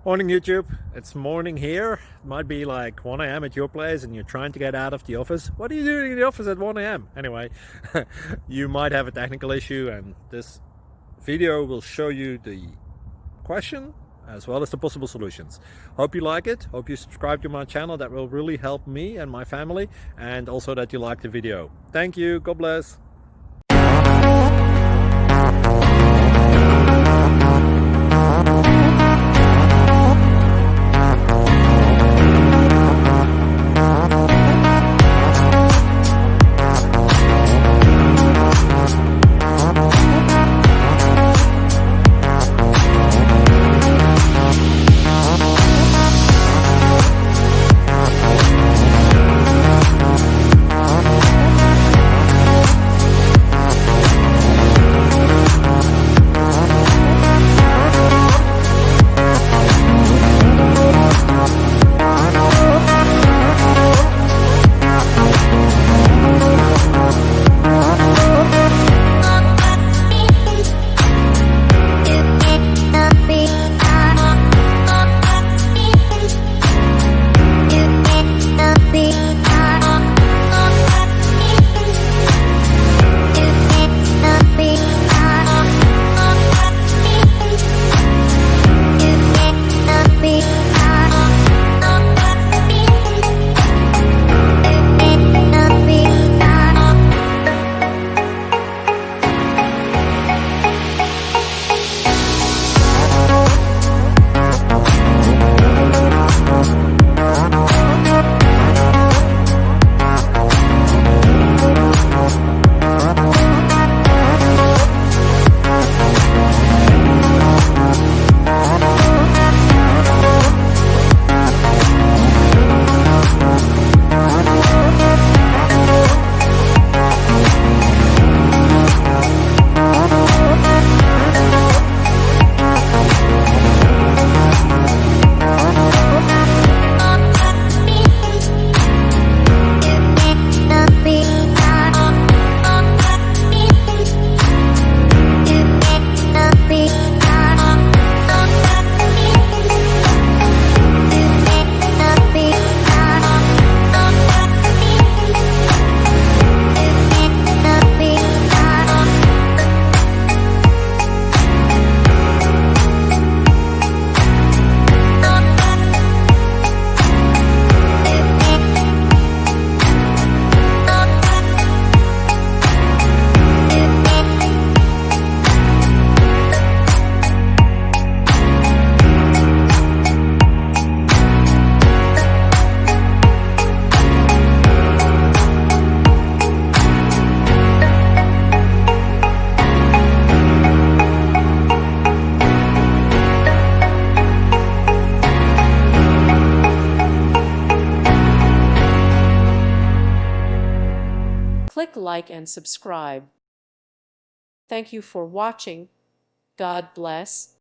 Morning YouTube, it's morning here. It might be like 1 a.m. at your place and you're trying to get out of the office. What are you doing in the office at 1 a.m.? Anyway, you might have a technical issue and this video will show you the question as well as the possible solutions. Hope you like it, hope you subscribe to my channel. That will really help me and my family, and also that you like the video. Thank you, God bless. Click like and subscribe. Thank you for watching. God bless.